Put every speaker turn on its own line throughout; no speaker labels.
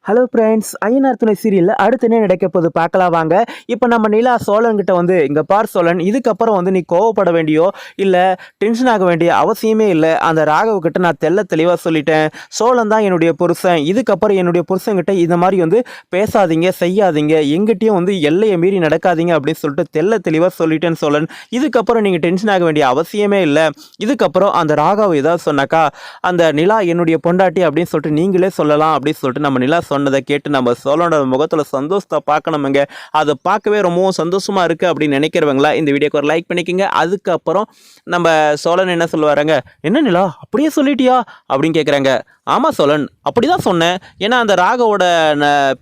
Hello friends, Ayyanar துணை சீரியலில் அடுத்து என்ன நடக்க போகுது பார்க்கலாம் வாங்க. இப்போ நம்ம நிலா சோழன்கிட்ட வந்து, இங்கே பார் சோழன், இதுக்கப்புறம் வந்து நீ கோவப்பட வேண்டியோ இல்லை டென்ஷன் ஆக வேண்டிய அவசியமே இல்லை. அந்த ராகவ் நான் தெளிவாக சொல்லிட்டேன். சோழன் தான் என்னுடைய புருஷன். இதுக்கப்புறம் என்னுடைய புருஷன்கிட்ட இந்த மாதிரி வந்து பேசாதீங்க, செய்யாதீங்க, எங்கிட்டையும் வந்து எல்லையை மீறி நடக்காதீங்க அப்படின்னு சொல்லிட்டு தெளிவாக சொல்லிட்டேன் சோழன். இதுக்கப்புறம் நீங்கள் டென்ஷன் ஆக வேண்டிய அவசியமே இல்லை. இதுக்கப்புறம் அந்த ராகவ் ஏதாவது சொன்னாக்கா, அந்த நிலா என்னுடைய பொண்டாட்டி அப்படின்னு சொல்லிட்டு நீங்களே சொல்லலாம் அப்படின்னு சொல்லிட்டு நம்ம நிலா சொன்னதை கேட்டு நம்ம சோழனோட முகத்துல சந்தோஷத்தை பார்க்கணுமுங்க. அதை பார்க்கவே ரொம்பவும் சந்தோஷமா இருக்கு அப்படின்னு நினைக்கிறவங்களா இந்த வீடியோக்கு ஒரு லைக் பண்ணிக்கோங்க. அதுக்கப்புறம் நம்ம சோழன் என்ன சொல்லுவாருங்க, என்ன நிலா அப்படியே சொல்லிட்டியா அப்படின்னு கேட்குறாங்க. ஆமாம் சோழன், அப்படிதான் சொன்னேன். ஏன்னா அந்த ராகவோட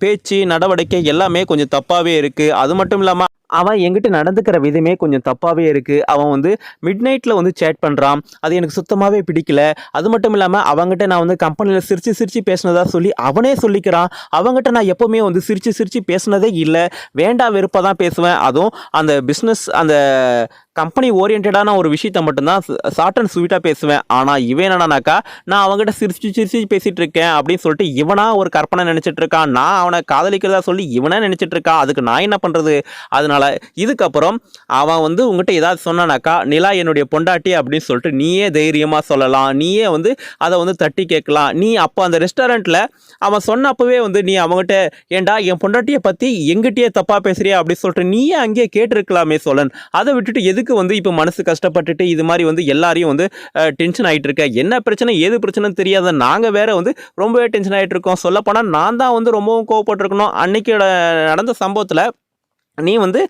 பேச்சு நடவடிக்கை எல்லாமே கொஞ்சம் தப்பாகவே இருக்குது. அது மட்டும் இல்லாமல் அவன் என்கிட்ட நடந்துக்கிற விதமே கொஞ்சம் தப்பாகவே இருக்குது. அவன் வந்து மிட் நைட்டில் வந்து சேட் பண்ணுறான். அது எனக்கு சுத்தமாகவே பிடிக்கல. அது மட்டும் இல்லாமல் அவங்ககிட்ட நான் வந்து கம்பெனியில் சிரித்து பேசினதா சொல்லி அவனே சொல்லிக்கிறான். அவங்ககிட்ட நான் எப்போவுமே வந்து சிரித்து பேசினதே இல்லை. வேண்டா வெறுப்பாக தான் பேசுவேன். அதுவும் அந்த பிஸ்னஸ் அந்த கம்பெனி ஓரியன்டான ஒரு விஷயத்த மட்டும்தான் ஷார்ட் அண்ட் ஸ்வீட்டாக பேசுவேன். ஆனால் இவன் என்னடானாக்கா, நான் அவங்ககிட்ட சிரிச்சு பேசிகிட்டு இருக்கேன் அப்படின்னு சொல்லிட்டு இவனா ஒரு கற்பனை நினச்சிட்டு இருக்கான். நான் அவனை காதலிக்கிறதா சொல்லி இவனா நினச்சிட்டு இருக்கான். அதுக்கு நான் என்ன பண்ணுறது? அதனால இதுக்கப்புறம் அவன் வந்து உங்ககிட்ட ஏதாவது சொன்னானாக்கா, நிலா என்னுடைய பொண்டாட்டி அப்படின்னு சொல்லிட்டு நீயே தைரியமாக சொல்லலாம். நீயே வந்து அதை வந்து தட்டி கேட்கலாம். நீ அப்போ அந்த ரெஸ்டாரண்ட்டில் அவன் சொன்னப்பவே வந்து நீ அவங்ககிட்ட, ஏண்டா என் பொண்டாட்டியை பற்றி எங்கிட்டயே தப்பாக பேசுறியா அப்படின்னு சொல்லிட்டு நீயே அங்கேயே கேட்டிருக்கலாமே சோழன். அதை விட்டுட்டு எதுக்கு வந்து இப்போ மனசு கஷ்டப்பட்டுட்டு இது மாதிரி வந்து எல்லாரையும் வந்து டென்ஷன் ஆகிட்டு இருக்க? என்ன பிரச்சனை ஏது பிரச்சனைன்னு தெரியாத நாங்கள் வேற வந்து ரொம்பவே டென்ஷன் ஆகிட்டு இருக்கோம். சொல்லப்போனால் நான் தான் வந்து ரொம்பவும் கோவப்பட்டிருக்கணும். அன்னைக்கு நடந்த சம்பவத்தில் நீ வந்து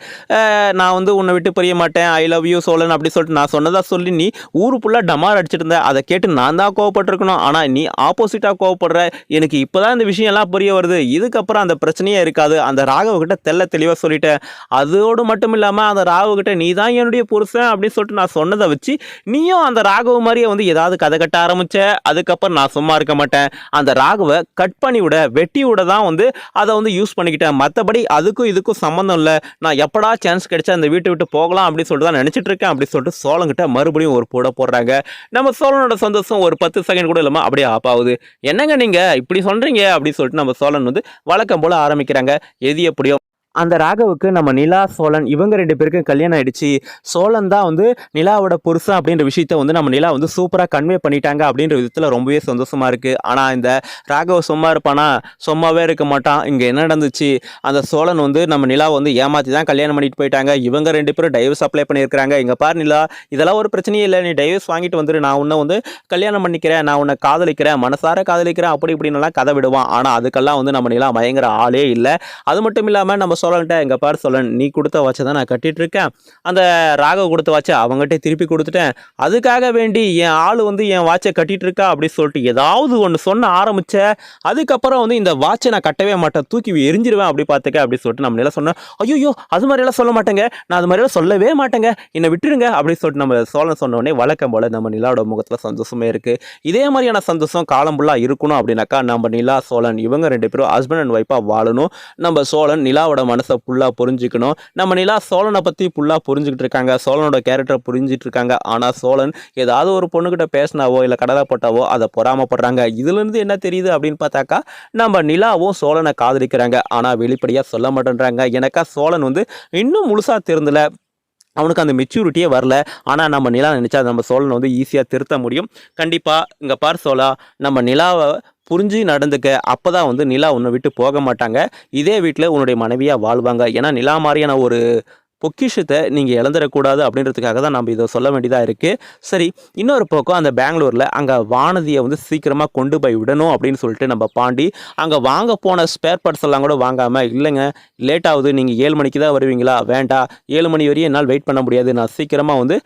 நான் வந்து உன்னை விட்டு பிரிய மாட்டேன், ஐ லவ் யூ சோழன் அப்படி சொல்லிட்டு நான் சொன்னதாக சொல்லி நீ ஊரு ஃபுல்லாக டமார் அடிச்சிட்டு இருந்த. அதை கேட்டு நான் தான் கோவப்பட்டிருக்கணும். ஆனால் நீ ஆப்போசிட்டாக கோவப்படுற. எனக்கு இப்போ தான் இந்த விஷயம் எல்லாம் புரிய வருது. இதுக்கப்புறம் அந்த பிரச்சனையே இருக்காது. அந்த ராகவகிட்ட தெளிவாக சொல்லிட்டேன். அதோடு மட்டும் இல்லாமல் அந்த ராகவகிட்ட நீ தான் என்னுடைய புருஷன் அப்படின்னு சொல்லிட்டு நான் சொன்னதை வச்சு நீயும் அந்த ராகவ மாதிரியே வந்து ஏதாவது கதை கட்ட ஆரம்பிச்ச. அதுக்கப்புறம் நான் சும்மா இருக்க மாட்டேன். அந்த ராகவை கட் பண்ணி விட, வெட்டி விட தான் வந்து அதை வந்து யூஸ் பண்ணிக்கிட்டேன். மற்றபடி அதுக்கும் இதுக்கும் சம்மந்தம் இல்லை. நான் எப்படா சான்ஸ் கிடைச்சா அந்த வீட்டை விட்டு போகலாம் அப்படின்னு சொல்லிட்டு தான் நினைச்சிட்டு இருக்கேன் அப்படின்னு சொல்லிட்டு சோழன்கிட்ட மறுபடியும் ஒரு போடுறாங்க. நம்ம சோழனோட சந்தோஷம் ஒரு 10 செகண்ட் கூட இல்லாமல் அப்படியே ஆப் ஆகுது. என்னங்க நீங்க இப்படி சொல்றீங்க அப்படின்னு சொல்லிட்டு நம்ம சோழன் வந்து வழக்கம் போல ஆரம்பிக்கிறாங்க. எது எப்படியோ அந்த ராகவுக்கு நம்ம நிலா சோழன் இவங்க 2 பேருக்கும் கல்யாணம் ஆயிடுச்சு. சோழன் தான் வந்து நிலாவோட புருஷன் அப்படின்ற விஷயத்த வந்து நம்ம நிலா வந்து சூப்பராக கன்வே பண்ணிட்டாங்க அப்படின்ற விதத்தில் ரொம்பவே சந்தோஷமா இருக்கு. ஆனால் இந்த ராகவ் சும்மா இருப்பானா? சும்மாவே இருக்க மாட்டான். இங்கே என்ன நடந்துச்சு? அந்த சோழன் வந்து நம்ம நிலாவை வந்து ஏமாற்றி தான் கல்யாணம் பண்ணிட்டு போயிட்டாங்க. இவங்க 2 பேரும் டைவர்ஸ் அப்ளை பண்ணியிருக்கிறாங்க. இங்கே பாரு நிலா, இதெல்லாம் ஒரு பிரச்சனையே இல்லை. நீ டைவர்ஸ் வாங்கிட்டு வந்துரு, நான் உன்னை வந்து கல்யாணம் பண்ணிக்கிறேன், நான் உன்னை காதலிக்கிறேன், மனசார காதலிக்கிறேன் அப்படி இப்படின்னுலாம் கதை விடுவான். ஆனால் அதுக்கெல்லாம் வந்து நம்ம நிலா மயங்கிற ஆளே இல்லை. அது மட்டும் இல்லாமல் நம்ம சோழன்ட்ட, எங்க பாரு சோழன், நீ கொடுத்த வாட்சை தான் நான் கட்டிட்டு இருக்கேன். அந்த ராகவ் கொடுத்த வாட்சை அவங்ககிட்ட திருப்பி கொடுத்துட்டேன். அதுக்காக வேண்டி என் ஆள் வந்து என் வாட்சை கட்டிட்டு இருக்கா அப்படின்னு சொல்லிட்டு ஏதாவது ஒன்று சொன்ன ஆரம்பிச்ச. அதுக்கப்புறம் வந்து இந்த வாட்சை நான் கட்டவே மாட்டேன், தூக்கி எரிஞ்சிருவேன் அப்படி பார்த்துக்க அப்படின்னு சொல்லிட்டு நம்ம எல்லாம் சொன்னேன். ஐயோ அது மாதிரியெல்லாம் சொல்ல மாட்டேங்க, நான் அது மாதிரியெல்லாம் சொல்லவே மாட்டேங்க, என்னை விட்டுருங்க அப்படின்னு சொல்லிட்டு நம்ம சோழன் சொன்ன உடனே வழக்கம் போல நம்ம நிலாவோட முகத்தில் சந்தோஷமே இருக்கு. இதே மாதிரியான சந்தோஷம் காலம் ஃபுல்லாக இருக்கணும் அப்படின்னாக்கா நம்ம நிலா சோழன் இவங்க 2 பேரும் ஹஸ்பண்ட் அண்ட் ஒய்ஃபாக வாழணும். நம்ம சோழன் நிலாவோட மனசை ஃபுல்லாக புரிஞ்சுக்கணும். நம்ம நிலா சோழனை பற்றி ஃபுல்லாக புரிஞ்சுக்கிட்டு இருக்காங்க, சோழனோட கேரக்டரை புரிஞ்சிட்டு இருக்காங்க. ஆனால் சோழன் ஏதாவது ஒரு பொண்ணுகிட்ட பேசினாவோ இல்லை கடலை போட்டாவோ அதை பொறாமப்படுறாங்க. இதுலேருந்து என்ன தெரியுது அப்படின்னு பார்த்தாக்கா, நம்ம நிலாவும் சோழனை காதலிக்கிறாங்க. ஆனால் வெளிப்படையாக சொல்ல மாட்டேன்றாங்க. எனக்கா சோழன் வந்து இன்னும் முழுசாக திருந்தலை, அவனுக்கு அந்த மெச்சூரிட்டியே வரல. ஆனால் நம்ம நிலா நினச்சா நம்ம சோழனை வந்து ஈஸியாக திருத்த முடியும். கண்டிப்பாக இங்கே பார் சோழா, நம்ம நிலாவை புரிஞ்சு நடந்துக்க. அப்போ தான் வந்து நிலா உன்னை விட்டு போக மாட்டாங்க. இதே வீட்டில் உன்னுடைய மனைவியாக வாழ்வாங்க. ஏன்னா நிலா மாதிரியான ஒரு பொக்கிஷத்தை நீங்கள் இழந்துடக்கூடாது அப்படின்றதுக்காக தான் நம்ம இதை சொல்ல வேண்டியதாக இருக்குது. சரி, இன்னொரு பக்கம் அந்த பெங்களூரில் அங்கே வானதியை வந்து சீக்கிரமாக கொண்டு போய் விடணும் அப்படின்னு சொல்லிட்டு நம்ம பாண்டி அங்கே வாங்க போன ஸ்பேர் பார்ட்ஸ் எல்லாம் கூட வாங்காமல், இல்லைங்க லேட் ஆகுது, நீங்கள் 7 மணிக்கு தான் வருவீங்களா? வேண்டாம், 7 மணி வரையும் என்னால் வெயிட் பண்ண முடியாது, நான் சீக்கிரமாக வந்து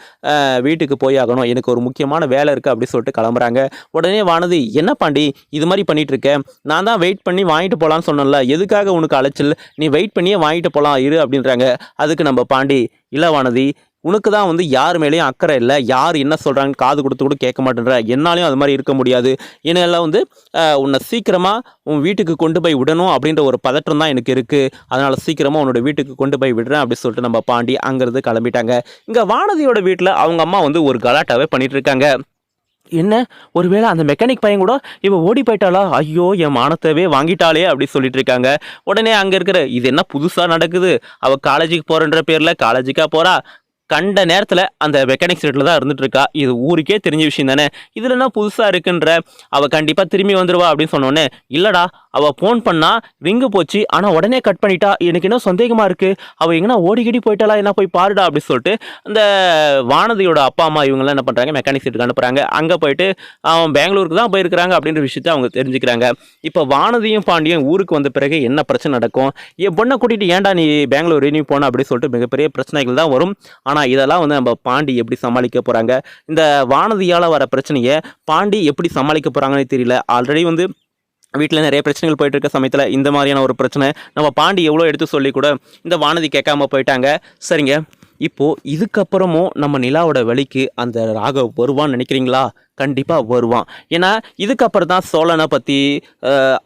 வீட்டுக்கு போய் ஆகணும், எனக்கு ஒரு முக்கியமான வேலை இருக்குது அப்படின்னு சொல்லிட்டு கிளம்புறாங்க. உடனே வானதி, என்ன பாண்டி இது மாதிரி பண்ணிகிட்டு இருக்கேன்? நான் தான் வெயிட் பண்ணி வாங்கிட்டு போகலான்னு சொன்னேன்ல, எதுக்காக உனக்கு அலைச்சல்? நீ வெயிட் பண்ணியே வாங்கிட்டு போகலாம் இரு அப்படின்றாங்க. அதுக்கு நம்ம பாண்டி, இல்லை வானதி, உனக்கு தான் வந்து யார் மேலேயும் அக்கறை இல்லை, யார் என்ன சொல்கிறாங்க காது கொடுத்து கூட கேட்க மாட்டேன்ற. என்னாலையும் அது மாதிரி இருக்க முடியாது. என்னெல்லாம் வந்து உன்னை சீக்கிரமாக உன் வீட்டுக்கு கொண்டு போய் விடணும் அப்படின்ற ஒரு பதற்றம் தான் எனக்கு இருக்குது. அதனால் சீக்கிரமாக உன்னோட வீட்டுக்கு கொண்டு போய் விடுறேன் அப்படின்னு சொல்லிட்டு நம்ம பாண்டி அங்கேருந்து கிளம்பிட்டாங்க. இங்கே வானதியோட வீட்டில் அவங்க அம்மா வந்து ஒரு கலாட்டாவே பண்ணிகிட்டு இருக்காங்க. என்ன ஒருவேளை அந்த மெக்கானிக் பையன் கூட இவ ஓடி போயிட்டாளா? ஐயோ! என் மானத்தவே வாங்கிட்டாளே! அப்படி சொல்லிட்டு இருக்காங்க. உடனே அங்க இருக்கிற இது என்ன புதுசா நடக்குது? அவ காலேஜுக்கு போறேன்ற பேர்ல காலேஜுக்கா போறா? கண்ட நேரத்துல அந்த மெக்கானிக் செட்ல தான் இருந்துட்டு இருக்கா. இது ஊருக்கே தெரிஞ்ச விஷயம் தானே. இதுல என்ன புதுசா இருக்குன்ற? அவ கண்டிப்பா திரும்பி வந்துருவா அப்படின்னு சொன்னோனே, இல்லடா அவ ஃபோன் பண்ணா ரிங்கு போச்சு. ஆனா உடனே கட் பண்ணிட்டா. எனக்கு என்ன சந்தேகமா இருக்கு. அவ எங்கனா ஓடிக்கிடி போயிட்டாளா என்ன போய் பாருடா அப்படின்னு சொல்லிட்டு அந்த வானதியோட அப்பா அம்மா இவங்கெல்லாம் என்ன பண்றாங்க மெக்கானிக் செட்டுக்கு அனுப்புறாங்க. அங்க போயிட்டு அவன் பெங்களூருக்கு தான் போயிருக்கிறாங்க அப்படின்ற விஷயத்த அவங்க தெரிஞ்சுக்கிறாங்க. இப்ப வானதியும் பாண்டியும் ஊருக்கு வந்த பிறகு என்ன பிரச்சனை நடக்கும்? என் பொண்ணை கூட்டிட்டு ஏன்டா நீ பெங்களூர் நீ போன அப்படின்னு சொல்லிட்டு மிகப்பெரிய பிரச்சனைகள் தான் வரும். ஆனா இதெல்லாம் வந்து நம்ம பாண்டி எப்படி சமாளிக்க போறாங்க? இந்த வானதியால வர பிரச்சனையை பாண்டி எப்படி சமாளிக்க போறாங்கன்னு தெரியல. ஆல்ரெடி வந்து வீட்டில் நிறைய பிரச்சனைகள் போயிட்டு இருக்க சமயத்தில் இந்த மாதிரியான ஒரு பிரச்சனை நம்ம பாண்டி எவ்வளோ எடுத்து சொல்லி கூட இந்த வானதி கேட்காம போயிட்டாங்க. சரிங்க, இப்போ இதுக்கப்புறமும் நம்ம நிலாவோட வழிக்கு அந்த ராகவ் வருவான்னு நினைக்கிறீங்களா? கண்டிப்பா வருவான். ஏன்னா இதுக்கப்புறம் தான் சோழனை பத்தி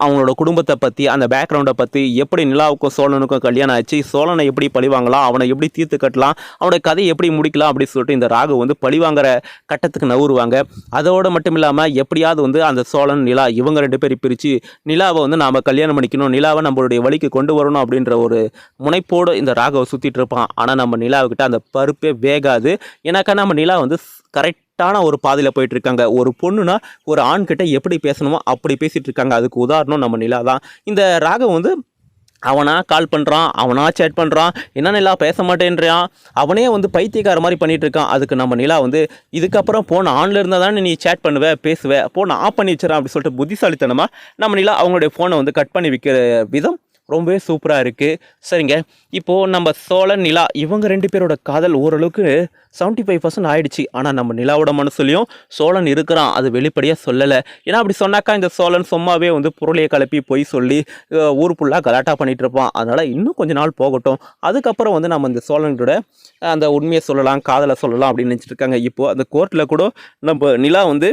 அவங்களோட குடும்பத்தை பத்தி அந்த பேக்ரவுண்டை பத்தி எப்படி நிலாவுக்கும் சோழனுக்கும் கல்யாணம் ஆச்சு, சோழனை எப்படி பழிவாங்கலாம், அவனை எப்படி தீர்த்து கட்டலாம், அவனோட கதையை எப்படி முடிக்கலாம் அப்படின்னு சொல்லிட்டு இந்த ராகவ் வந்து பழிவாங்கிற கட்டத்துக்கு நவுருவாங்க. அதோட மட்டும் இல்லாமல் எப்படியாவது வந்து அந்த சோழன் நிலா இவங்க ரெண்டு பேரும் பிரித்து நிலாவை வந்து நாம் கல்யாணம் பண்ணிக்கணும், நிலாவை நம்மளுடைய வழிக்கு கொண்டு வரணும் அப்படின்ற ஒரு முனைப்போடு இந்த ராகவை சுற்றிட்டு இருப்பான். ஆனால் நம்ம நிலாவுக்கிட்ட அந்த பருப்பே வேகாது. ஏன்னாக்கா நம்ம நிலா வந்து கரெக்டான ஒரு பாதையில் போயிட்டு இருக்காங்க. ஒரு பொண்ணுனா ஒரு ஆண் கிட்ட எப்படி பேசணுமோ அப்படி பேசிட்டு இருக்காங்க. அதுக்கு உதாரணம் நம்ம நிலா தான். இந்த ராகவ் வந்து அவனா கால் பண்ணுறான், அவனா சேட் பண்ணுறான், என்ன நிலா பேச மாட்டேன்றான், அவனே வந்து பைத்தியக்கார மாதிரி பண்ணிட்டு இருக்கான். அதுக்கு நம்ம நிலா வந்து இதுக்கப்புறம் போன ஆன்ல இருந்தால் தானே நீ சேட் பண்ணுவ பேசுவ, போன ஆஃப் பண்ணி வச்சிடறான் அப்படி சொல்லிட்டு புத்திசாலித்தனமாக நம்ம நிலா அவங்களுடைய ஃபோனை வந்து கட் பண்ணி வைக்கிற விதம் ரொம்பவே சூப்பராக இருக்குது. சரிங்க, இப்போது நம்ம சோழன் நிலா இவங்க ரெண்டு பேரோட காதல் ஓரளவுக்கு 75% ஆயிடுச்சு. ஆனால் நம்ம நிலாவோட மனசுலையும் சோழன் இருக்கிறான், அது வெளிப்படையாக சொல்லலை. ஏன்னா அப்படி சொன்னாக்கா இந்த சோழன் சும்மாவே வந்து பொருளையை கிளப்பி போய் சொல்லி ஊர் ஃபுல்லாக கலாட்டா பண்ணிகிட்டு இருப்பான். அதனால் இன்னும் கொஞ்ச நாள் போகட்டும், அதுக்கப்புறம் வந்து நம்ம இந்த சோழனோட அந்த உண்மையை சொல்லலாம், காதலை சொல்லலாம் அப்படின்னு நினச்சிட்டு இருக்காங்க. இப்போது அந்த கோர்ட்டில் கூட நம்ம நிலா வந்து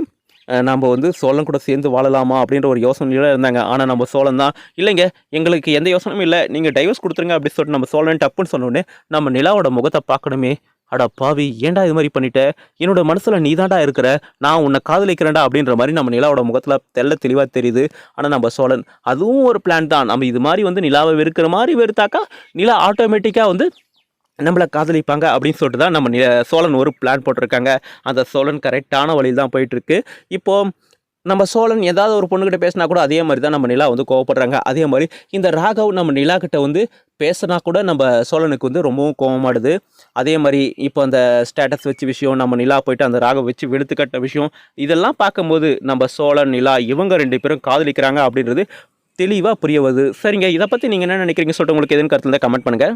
நம்ம வந்து சோழன் கூட சேர்ந்து வாழலாமா அப்படின்ற ஒரு யோசனையில் இருந்தாங்க. ஆனால் நம்ம சோழன் தான் இல்லைங்க, எங்களுக்கு எந்த யோசனையும் இல்லை, நீங்கள் டைவர்ஸ் கொடுத்துருங்க அப்படின்னு சொல்லிட்டு நம்ம சோழன் டப்புன்னு சொன்னோடனே நம்ம நிலாவோட முகத்தை பார்க்கணுமே. அடா பாவி, ஏன்டா இது மாதிரி பண்ணிட்ட, என்னோட மனசில் நீ தாண்டா இருக்கிற, நான் உன்னை காதலிக்கிறேன்டா அப்படின்ற மாதிரி நம்ம நிலாவோட முகத்தில் தெளிவாக தெரியுது. ஆனால் நம்ம சோழன் அதுவும் ஒரு பிளான் தான். நம்ம இது மாதிரி வந்து நிலாவை வெறுக்கிற மாதிரி வெறுத்தாக்கா நிலா ஆட்டோமேட்டிக்காக வந்து நம்மளை காதலிப்பாங்க அப்படின்னு சொல்லிட்டு தான் நம்ம சோழன் ஒரு பிளான் போட்டிருக்காங்க. அந்த சோழன் கரெக்டான வழியில் தான் போயிட்டுருக்கு. இப்போது நம்ம சோழன் ஏதாவது ஒரு பொண்ணுக்கிட்ட பேசினா கூட அதே மாதிரி தான் நம்ம நிலா வந்து கோவப்படுறாங்க. அதே மாதிரி இந்த ராகவ் நம்ம நிலா கிட்ட வந்து பேசினா கூட நம்ம சோழனுக்கு வந்து ரொம்பவும் கோவமாடுது. அதே மாதிரி இப்போ அந்த ஸ்டேட்டஸ் வச்ச விஷயம், நம்ம நிலா போயிட்டு அந்த ராகவ் வச்சு வெளுத்து கட்ட விஷயம், இதெல்லாம் பார்க்கும்போது நம்ம சோழன் நிலா இவங்க ரெண்டு பேரும் காதலிக்கிறாங்க அப்படின்றது தெளிவாக புரிய வருது. சரிங்க, இதை பற்றி நீங்கள் என்ன நினைக்கிறீங்க சொல்லிட்டு உங்களுக்கு எதுன்னு கருத்தில் கமெண்ட் பண்ணுங்கள்.